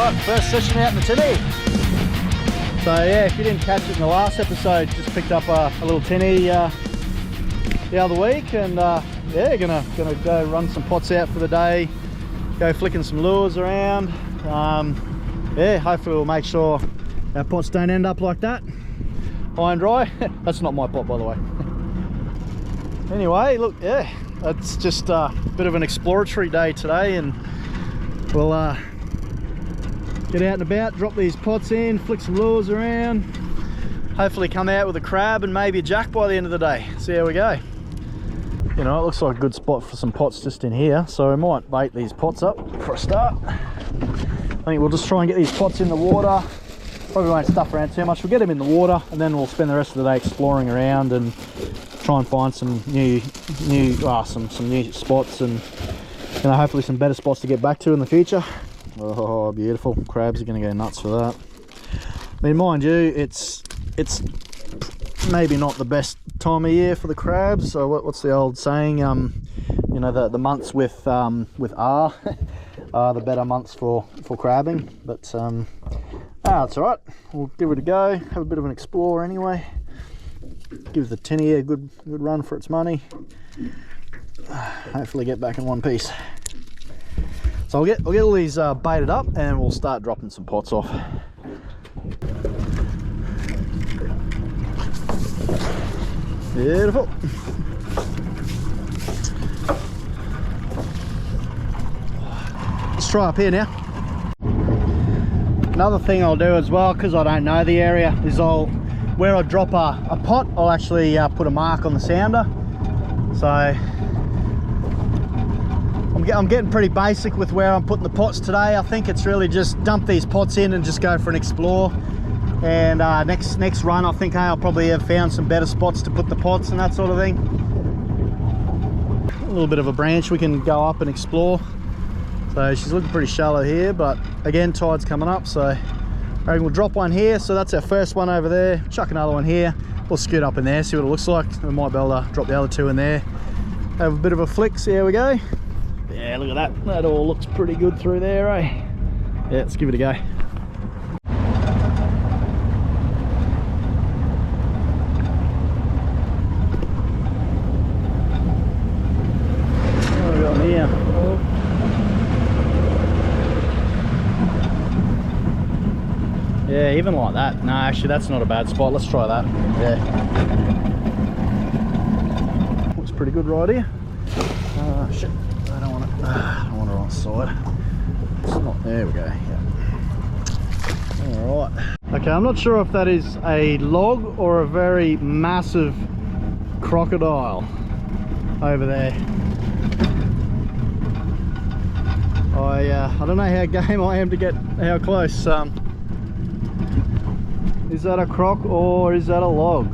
Alright, first session out in the Tinny. So yeah, if you didn't catch it in the last episode, just picked up a little Tinny the other week, and yeah, gonna go run some pots out for the day, go flicking some lures around. Yeah, hopefully we'll make sure our pots don't end up like that, high and dry. That's not my pot, by the way. Anyway, look, yeah, it's just a bit of an exploratory day today, and we'll get out and about, drop these pots in, flick some lures around, hopefully come out with a crab and maybe a jack by the end of the day. See how we go. You know, it looks like a good spot for some pots just in here, so I might bait these pots up for a start. I think we'll just try and get these pots in the water. Probably won't stuff around too much. We'll get them in the water, and then we'll spend the rest of the day exploring around and try and find some new spots, and you know, hopefully some better spots to get back to in the future. Oh, beautiful. Crabs are going to go nuts for that. I mean, mind you, it's maybe not the best time of year for the crabs. So what's the old saying? You know, the months with R are the better months for crabbing. But it's all right. We'll give it a go. Have a bit of an explore anyway. Give the Tinny a good run for its money. Hopefully get back in one piece. So I'll get all these baited up, and we'll start dropping some pots off. Beautiful. Let's try up here now. Another thing I'll do as well, because I don't know the area, is where I drop a pot, I'll actually put a mark on the sounder. So I'm getting pretty basic with where I'm putting the pots today. I think it's really just dump these pots in and just go for an explore. And next run, I think I'll probably have found some better spots to put the pots and that sort of thing. A little bit of a branch we can go up and explore. So she's looking pretty shallow here, but again, tide's coming up, so I reckon we'll drop one here. So that's our first one over there. Chuck another one here. We'll scoot up in there, see what it looks like. We might be able to drop the other two in there. Have a bit of a flick, see how we go. Yeah, look at that. That all looks pretty good through there, eh? Yeah, let's give it a go. What have we got here? Oh. Yeah, even like that. No, actually, that's not a bad spot. Let's try that. Yeah. Looks pretty good right here. Shit. I don't want it on the side. It's not, there we go. Yeah. All right. Okay, I'm not sure if that is a log or a very massive crocodile over there. I don't know how game I am to get how close. Is that a croc or is that a log?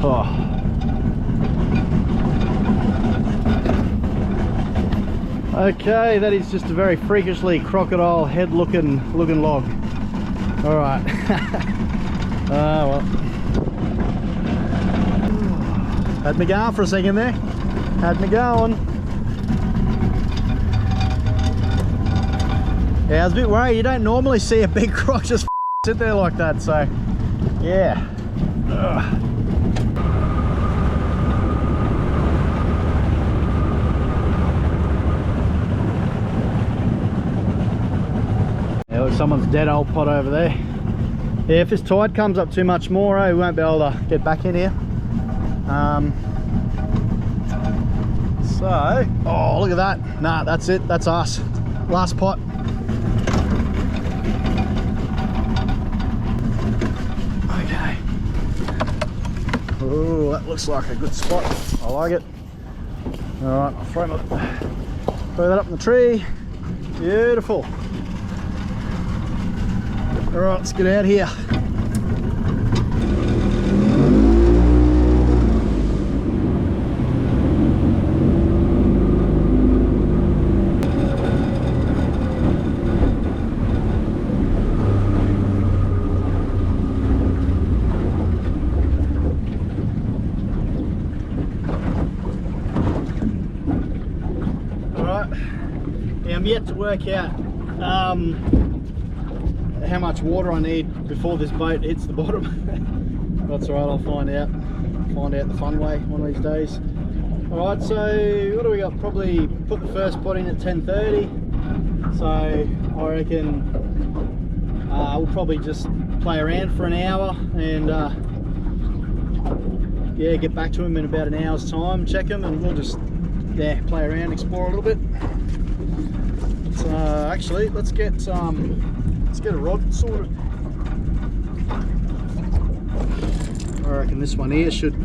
Oh. Okay, that is just a very freakishly crocodile head looking log. All right. Well, had me going for a second there. Had me going. Yeah, I was a bit worried. You don't normally see a big croc just sit there like that, so yeah. Ugh. Someone's dead old pot over there. Yeah, if this tide comes up too much more, we won't be able to get back in here. So, oh, look at that. Nah, that's it. That's us. Last pot. Okay. Oh, that looks like a good spot. I like it. All right, I'll throw that up in the tree. Beautiful. All right, let's get out here. Alright, yeah, I'm yet to work out how much water I need before this boat hits the bottom. That's alright, I'll find out the fun way one of these days. Alright, so what do we got? Probably put the first pot in at 10:30, so I reckon we'll probably just play around for an hour and yeah, get back to him in about an hour's time, check him, and we'll just play around, explore a little bit. Actually, let's get a rod sorted. I reckon this one here should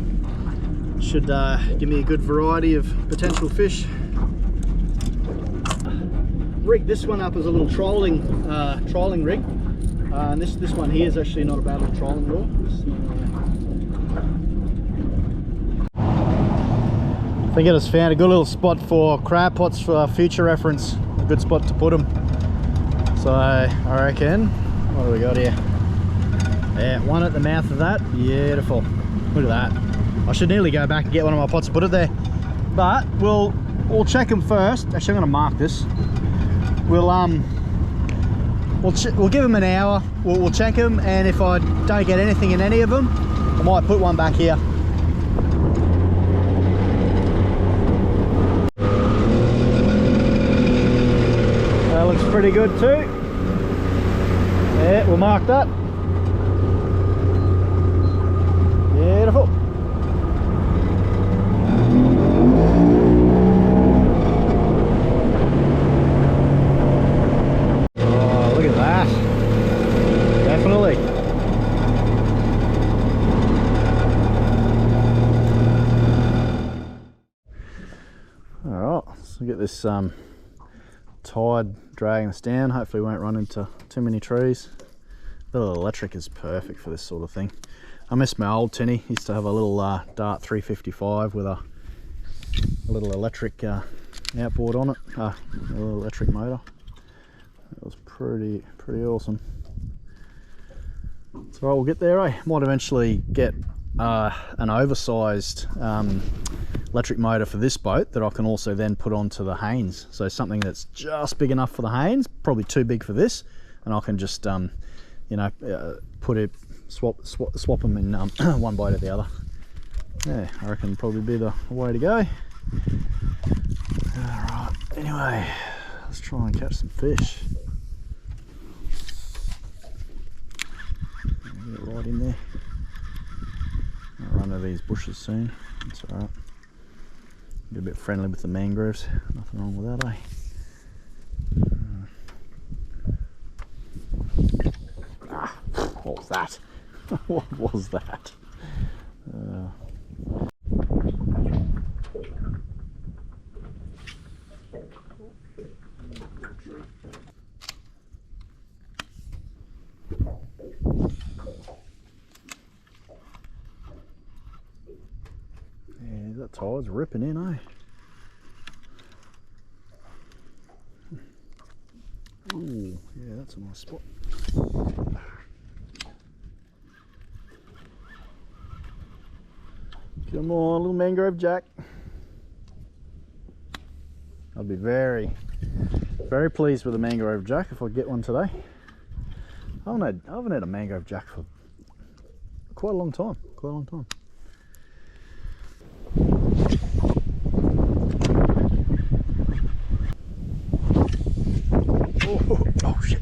give me a good variety of potential fish. Rigged this one up as a little trolling rig, and this one here is actually not a bad little trolling lure. I think I just found a good little spot for crab pots for future reference. A good spot to put them. So I reckon, what do we got here? Yeah, one at the mouth of that. Beautiful. Look at that. I should nearly go back and get one of my pots and put it there. But we'll check them first. Actually, I'm going to mark this. We'll give them an hour. We'll check them, and if I don't get anything in any of them, I might put one back here. That looks pretty good too. Yeah, we'll mark that. Beautiful. Oh, look at that. Definitely. Alright, so get this tide dragging us down. Hopefully we won't run into too many trees. The little electric is perfect for this sort of thing. I miss my old Tinny. Used to have a little Dart 355 with a little electric outboard on it, a little electric motor. It was pretty awesome. So we'll get there. I might eventually get an oversized electric motor for this boat that I can also then put onto the Haynes. So something that's just big enough for the Haynes, probably too big for this, and I can just you know, put it, swap them in one boat or the other. Yeah, I reckon probably be the way to go. Alright, anyway, let's try and catch some fish. Get right in there. I'll run into these bushes soon. That's alright. Be a bit friendly with the mangroves. Nothing wrong with that, eh? What was that? What was that? Yeah, that tide's ripping in, eh? Ooh, yeah, that's a nice spot. Come on, little mangrove jack. I'll be very pleased with a mangrove jack if I get one today. I haven't had a mangrove jack for quite a long time. Oh shit.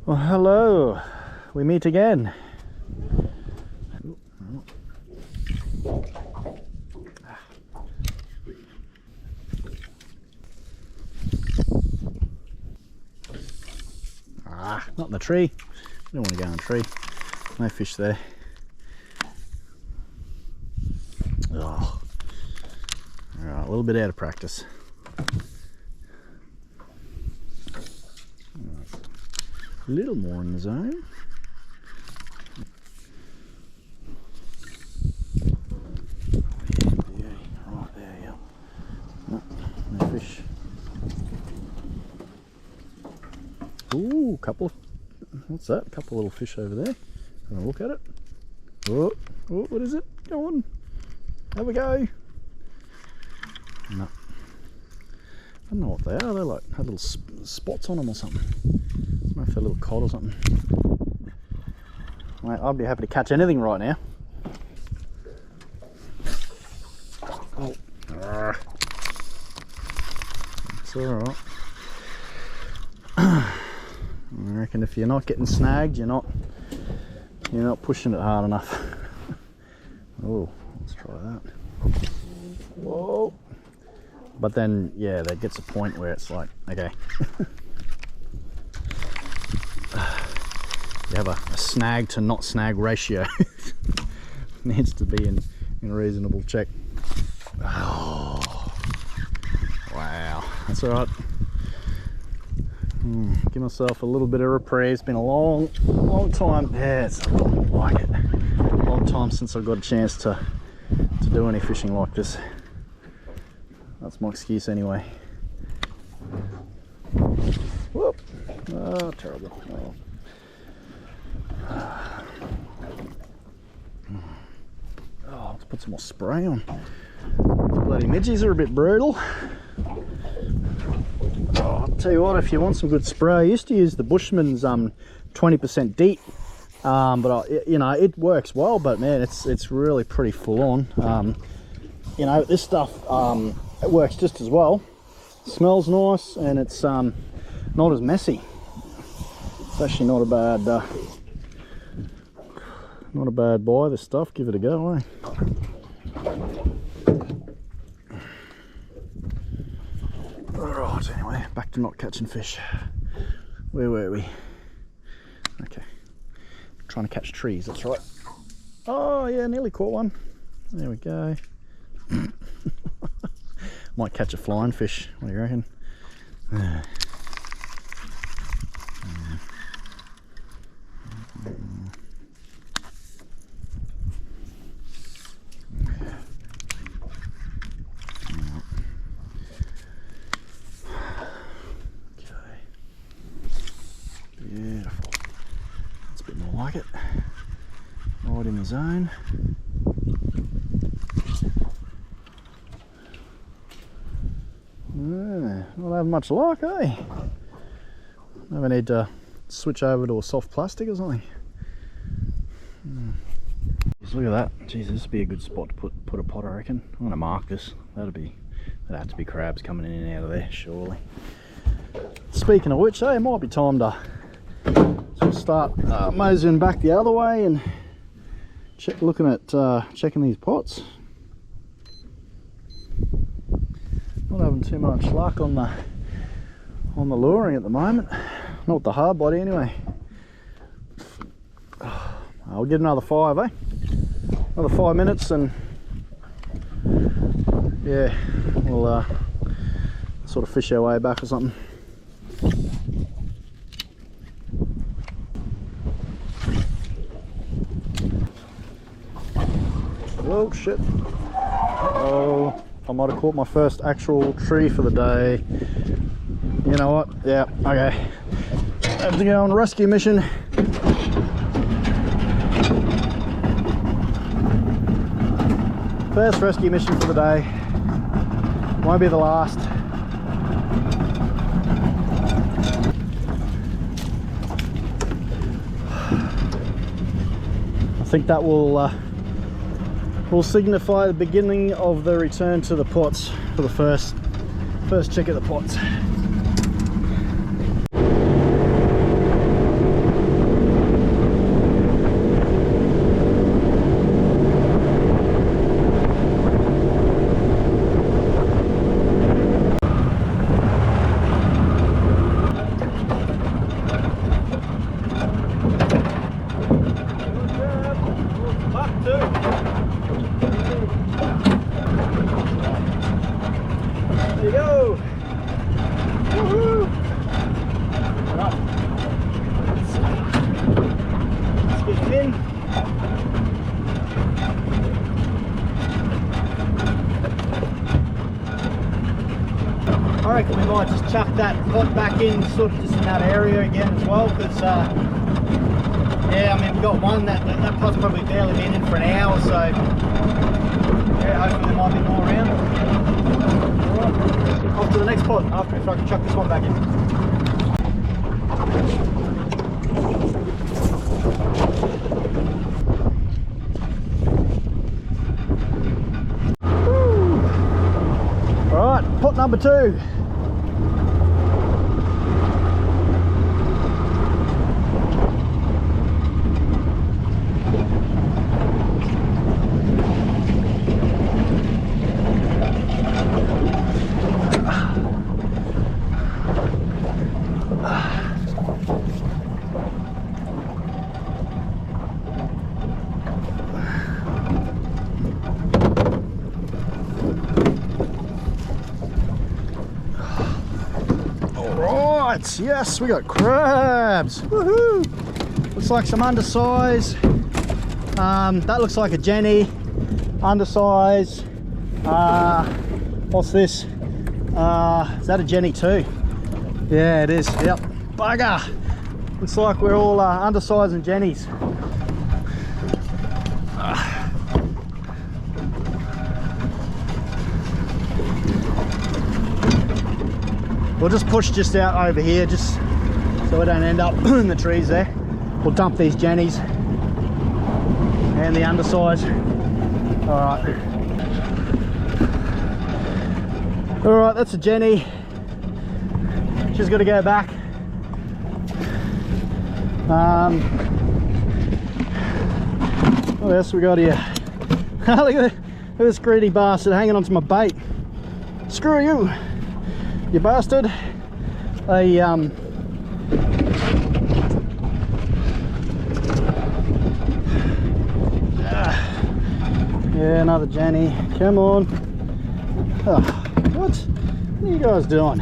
Well, hello, we meet again. Not in the tree. I don't want to go in the tree. No fish there. Oh. Alright, a little bit out of practice. A little more in the zone. Yeah, right there, yeah. No fish. Ooh, couple what's that? A couple of little fish over there. Have a look at it. Oh, oh, what is it? Go on. Have a go. No. I don't know what they are. They like have little spots on them or something. Maybe they're a little cod or something. Mate, I'd be happy to catch anything right now. Oh. It's alright. I reckon if you're not getting snagged, you're not pushing it hard enough. Oh, let's try that. Whoa. But then, yeah, that gets a point where it's like, okay. You have a snag to not snag ratio. Needs to be in reasonable check. Oh, wow, that's all right. Give myself a little bit of reprieve. It's been a long time. Yeah, it's like it. A long time since I got a chance to do any fishing like this. That's my excuse anyway. Whoop! Oh, terrible. Oh. Oh, let's put some more spray on. These bloody midgies are a bit brutal. Oh, I'll tell you what, if you want some good spray, I used to use the Bushman's 20% DEET, but you know, it works well. But man, it's really pretty full on. You know, this stuff it works just as well. Smells nice, and it's not as messy. It's actually not a bad buy. This stuff, give it a go, eh? Alright, anyway, back to not catching fish. Where were we? Okay, trying to catch trees, that's right. Oh yeah, nearly caught one. There we go. Might catch a flying fish, what do you reckon? Beautiful. That's a bit more like it. Right in the zone. Not having much luck, eh? Maybe I need to switch over to a soft plastic or something. Just look at that. Jeez, this would be a good spot to put a pot, I reckon. I'm gonna mark this. That'd have to be crabs coming in and out of there, surely. Speaking of which, it might be time to sort of start moseying back the other way and looking at checking these pots. Not having too much luck on the luring at the moment. Not with the hard body anyway. I'll get another 5, eh? Another 5 minutes and yeah, we'll sort of fish our way back or something. Oh shit. Oh, I might have caught my first actual tree for the day. You know what? Yeah, okay. Have to go on a rescue mission. First rescue mission for the day. Won't be the last. I think that will signify the beginning of the return to the pots for the first check at the pots. I reckon we might just chuck that pot back in, sort of just in that area again as well, because Yeah, I mean, we've got one that pot's probably barely been in for an hour, so yeah, hopefully there might be more around. Alright, off to the next pot after if I can chuck this one back in. Alright, pot number 2. Yes, we got crabs. Woohoo! Looks like some undersize. That looks like a Jenny. Undersize. What's this? Is that a Jenny too? Yeah, it is. Yep. Bugger! Looks like we're all undersize and Jennies. We'll just push just out over here, just so we don't end up in the trees there. We'll dump these Jennies and the undersize. Alright. Alright, that's a Jenny. She's got to go back. What else we got here? Look at this greedy bastard hanging onto my bait. Screw you, you bastard. Yeah, another Jenny. Come on. Oh, what are you guys doing?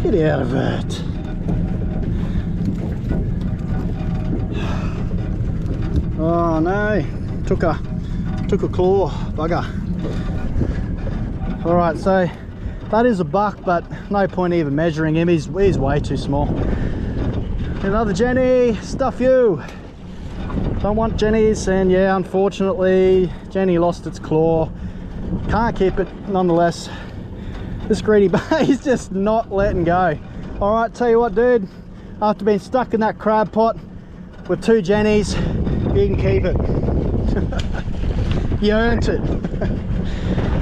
Get out of it. Oh no, took a claw, bugger. All right, so that is a buck, but no point even measuring him. He's way too small. Another Jenny, stuff you. Don't want Jennies, and yeah, unfortunately, Jenny lost its claw. Can't keep it nonetheless. This greedy he's just not letting go. All right, tell you what, dude, after being stuck in that crab pot with 2 Jennies, you can keep it. You earned it.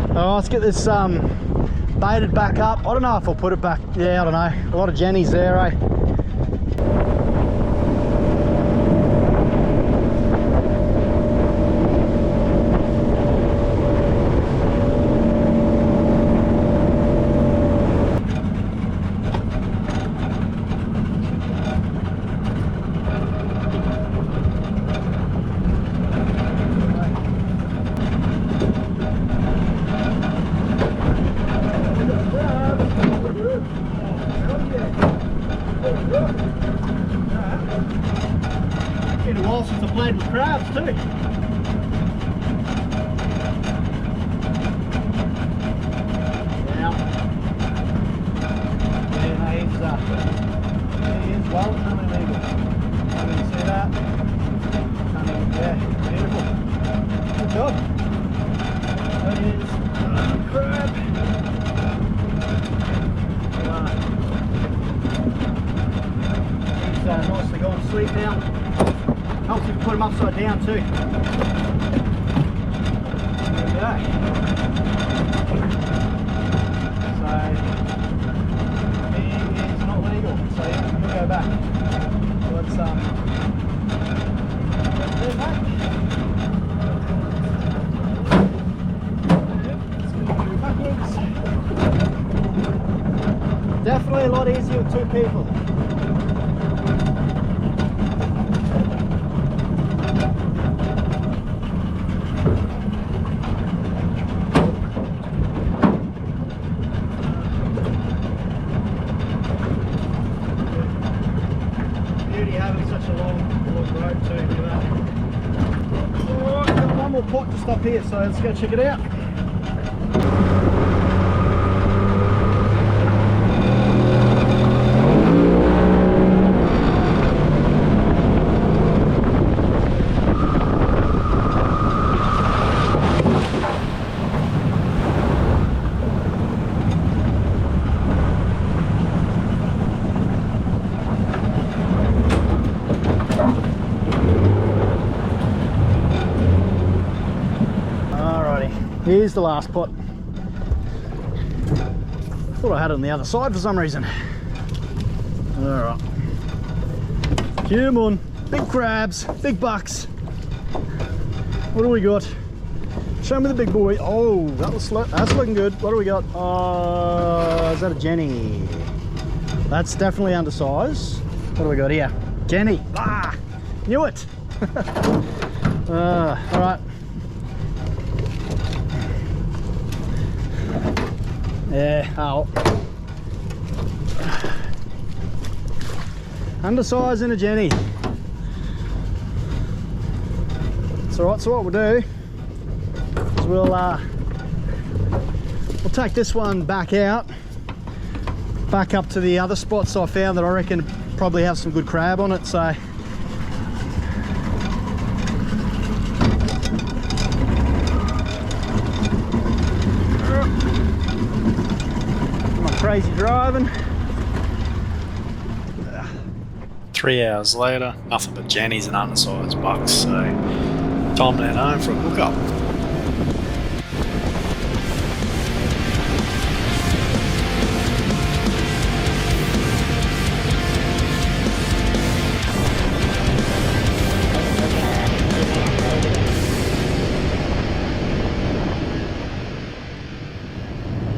All right, let's get this baited back up. I don't know if I'll put it back. Yeah, I don't know. A lot of Jennies there, eh? Been a while since I played with crabs too. Yeah, he's well coming illegal. Can you see that? Yeah, beautiful. Good job. That is crab. He's nicely gone to sleep now. Helps if you put them upside down too. There we go. So he is not legal, so we'll go back. So let's go back. Let's go backwards. Definitely a lot easier with 2 people. Pot just up here, so let's go check it out. Here's the last pot. Thought I had it on the other side for some reason. Alright. Come on. Big crabs, big bucks. What do we got? Show me the big boy. Oh, that's looking good. What do we got? Is that a Jenny? That's definitely undersized. What do we got here? Jenny. Ah, knew it. All right. Yeah. Oh. Undersized and a Jenny. It's all right. So what we'll do is we'll take this one back out, back up to the other spots I found that I reckon probably have some good crab on it. So my crazy driving. 3 hours later, nothing but Jennies and undersized bucks, so time to head home for a hookup.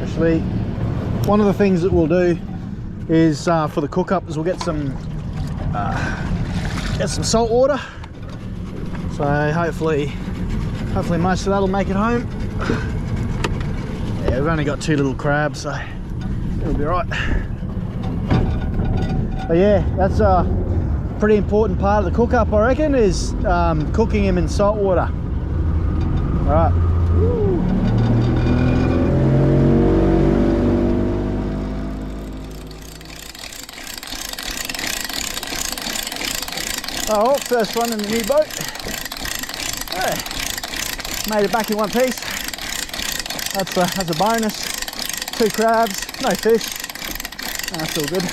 Actually, one of the things that we'll do is for the cook up is we'll get some salt water. So hopefully most of that'll make it home. Yeah, we've only got 2 little crabs, so it'll be right. But yeah, that's a pretty important part of the cook up, I reckon, is cooking him in salt water. All right. Oh, first one in the new boat. Hey, made it back in one piece. That's a bonus. 2 crabs, no fish. That's all good.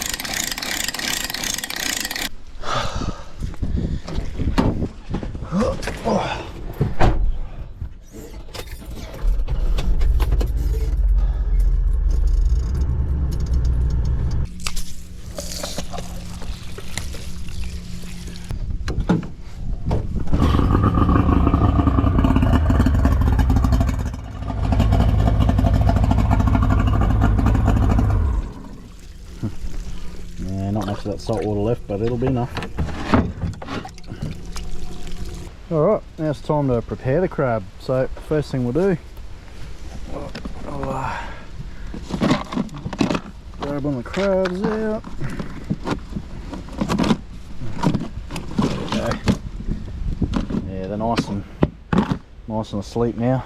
That salt water left, but it'll be enough. Alright, now it's time to prepare the crab. So first thing we'll do, I'll grab on the crabs out. Okay. Yeah, they're nice and asleep now.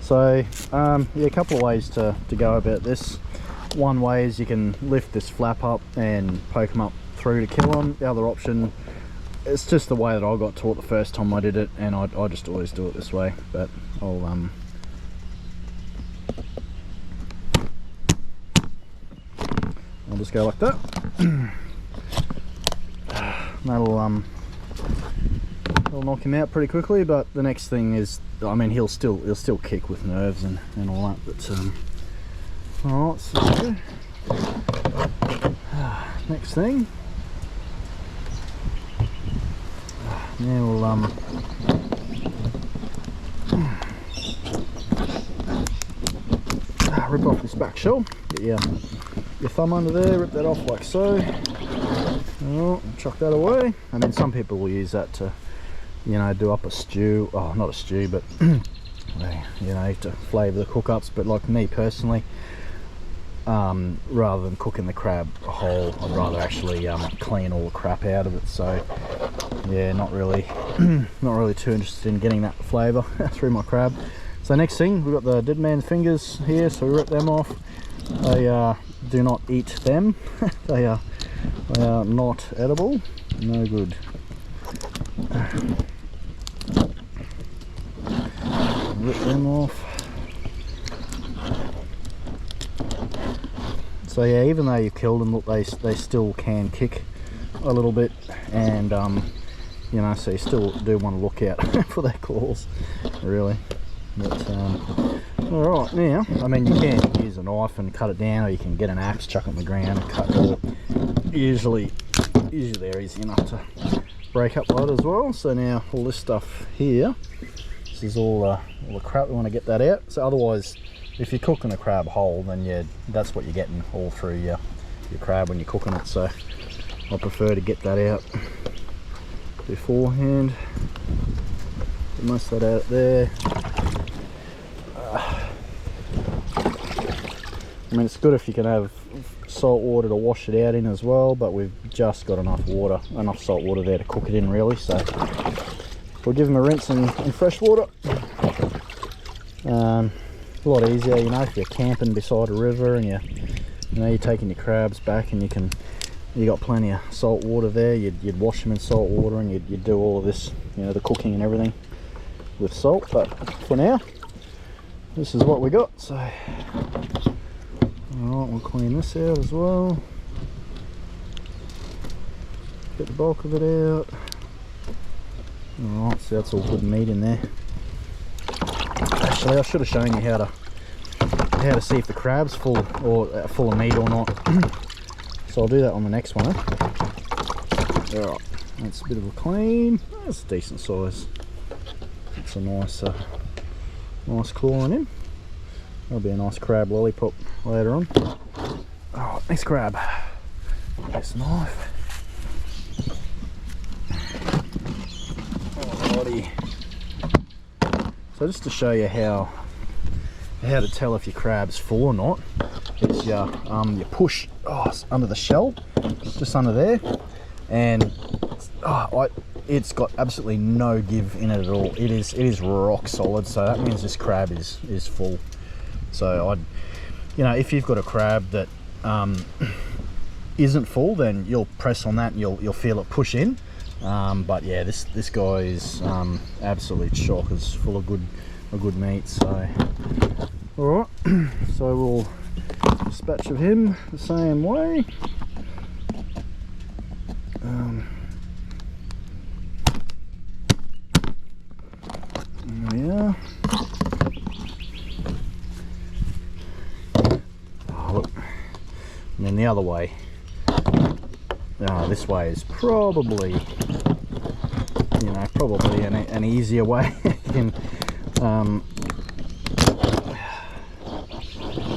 So yeah, a couple of ways to go about this. One way is you can lift this flap up and poke them up through to kill them. The other option, it's just the way that I got taught the first time I did it, and I just always do it this way. But I'll just go like that. That'll knock him out pretty quickly. But the next thing is, I mean, he'll still kick with nerves and all that. But alright, so next thing, now we'll rip off this back shell. Get your thumb under there, rip that off like so. Oh, chuck that away. I mean, some people will use that to, you know, do up a stew. Oh, not a stew, but you know, to flavour the cook-ups. But like me personally, rather than cooking the crab whole, I'd rather actually clean all the crap out of it. So yeah, not really too interested in getting that flavour through my crab. So next thing, we've got the dead man's fingers here, so we rip them off. They do not eat them. they are not edible, no good. Rip them off. So yeah, even though you've killed them, look, they still can kick a little bit, and you know, so you still do want to look out for their claws, really. But all right, now, I mean, you can use a knife and cut it down, or you can get an axe, chuck it on the ground and cut it all. Usually they're easy enough to break up like that as well. So now all this stuff here, this is all the crap. We want to get that out. So otherwise, if you're cooking a crab whole, then yeah, that's what you're getting all through your crab when you're cooking it. So I prefer to get that out beforehand. Get most of that out there. I mean, it's good if you can have salt water to wash it out in as well, but we've just got enough salt water there to cook it in, really. So we'll give them a rinse in fresh water. A lot easier, you know, if you're camping beside a river and you're taking your crabs back, and you got plenty of salt water there. You'd wash them in salt water, and you'd do all of this, you know, the cooking and everything with salt. But for now, this is what we got. So alright, we'll clean this out as well. Get the bulk of it out. Alright, so that's all good meat in there. Actually, I should have shown you how to see if the crab's full of meat or not. So I'll do that on the next one. Alright, that's a bit of a clean. That's a decent size. It's a nice claw on him. That'll be a nice crab lollipop later on. Oh, next crab. Nice knife. Alrighty. So just to show you how to tell if your crab's full or not, is you push under the shell, just under there, and it's got absolutely no give in it at all. It is rock solid. So that means this crab is full. So if you've got a crab that isn't full, then you'll press on that and you'll feel it push in. But yeah, this guy is absolute chockers, full of good meat. So all right, so we'll dispatch of him the same way. There we are. And then the other way, this way is probably an easier way.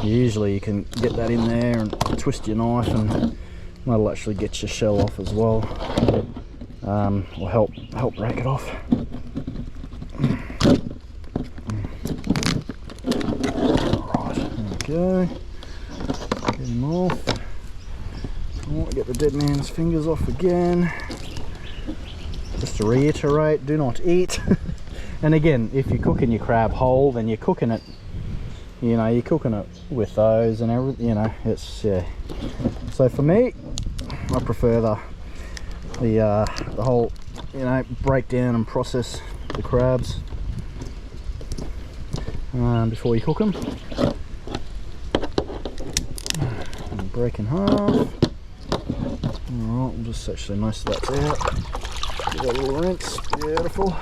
Usually you can get that in there and twist your knife, and that'll actually get your shell off as well, or help break it off. Right, there we go. Get him off. Get the dead man's fingers off again. Just to reiterate, do not eat. And again, if you're cooking your crab whole, then you're cooking it, you're cooking it with those and everything, it's, yeah. So for me, I prefer the whole, break down and process the crabs before you cook them. And break in half. Alright, we'll just actually most of that's out. Give that a little rinse, beautiful.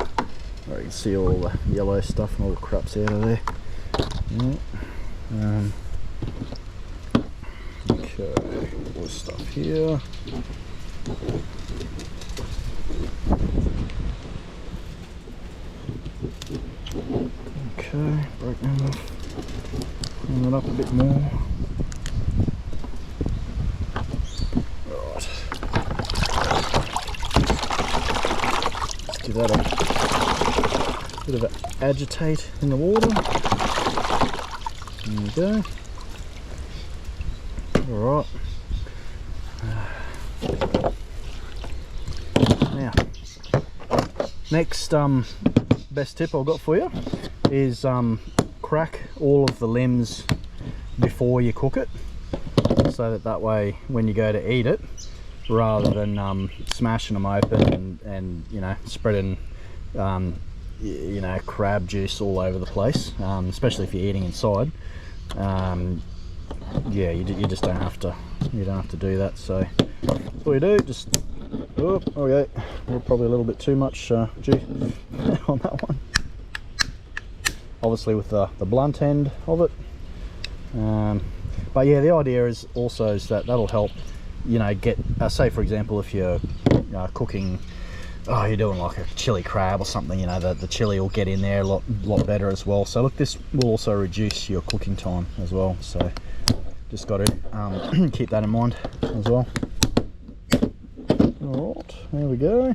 Right, you can see all the yellow stuff and all the crap's out of there. Yeah. Okay, all this stuff here. Okay, break them off. Clean it up a bit more. Give that a bit of an agitate in the water. There we go. Alright. Now, next best tip I've got for you is crack all of the limbs before you cook it, so that way when you go to eat it, rather than smashing them open and spreading crab juice all over the place, especially if you're eating inside. Yeah, you just don't have to do that. So all you do, just okay, we're probably a little bit too much juice on that one. obviously with the blunt end of it. But yeah, the idea is also is that'll help, you know, get say for example if you're cooking, you're doing like a chili crab or something, you know, the chili will get in there a lot better as well. So look, this will also reduce your cooking time as well, so just got to keep that in mind as well. Alright, there we go.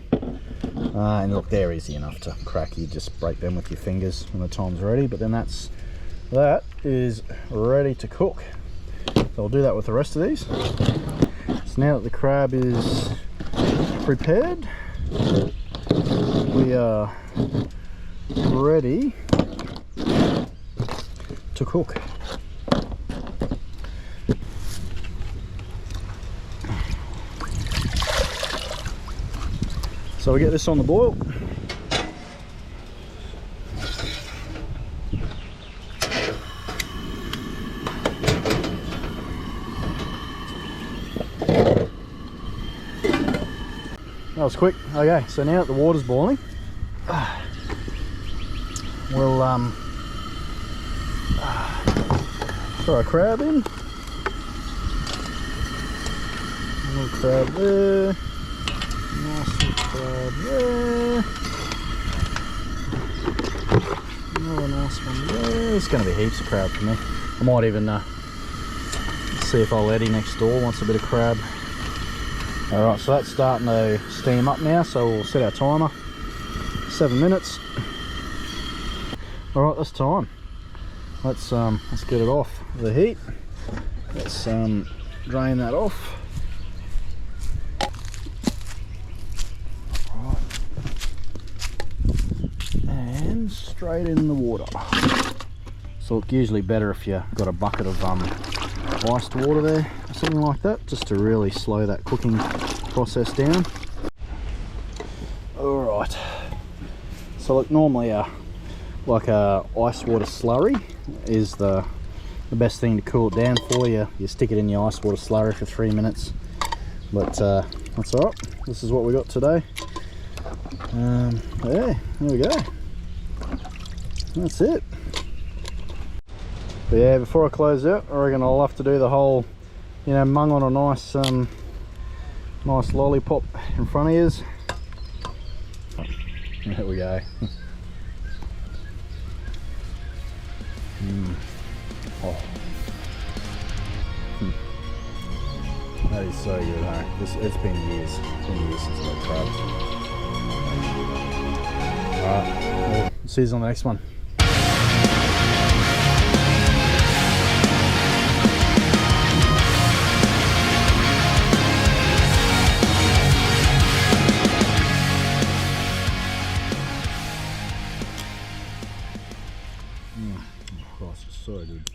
And look, they're easy enough to crack. You just break them with your fingers when the time's ready, but then that is ready to cook. So I'll do that with the rest of these. So now that the crab is prepared, we are ready to cook. So we get this on the boil. That was quick. Okay, so now that the water's boiling, we'll throw our crab in. A little crab there. Nice little crab there. Another nice one there. There's going to be heaps of crab for me. I might even see if old Eddie next door wants a bit of crab. Alright, so that's starting to steam up now, so we'll set our timer. 7 minutes. Alright, that's time. Let's get it off the heat. Let's drain that off. Right. And straight in the water. So it's usually better if you've got a bucket of iced water there or something like that, just to really slow that cooking process down. Alright, so look, normally like a ice water slurry is the best thing to cool it down for you. You stick it in your ice water slurry for 3 minutes, but that's alright. This is what we got today. Yeah, there we go. That's it. But yeah, before I close out, I reckon I'll have to do the whole, you know, mung on a nice nice lollipop in front of yous. There we go. Oh. That is so good, huh? It's been years. It's been years since I've had crab. Alright, well, see you on the next one. Christ, it's so good.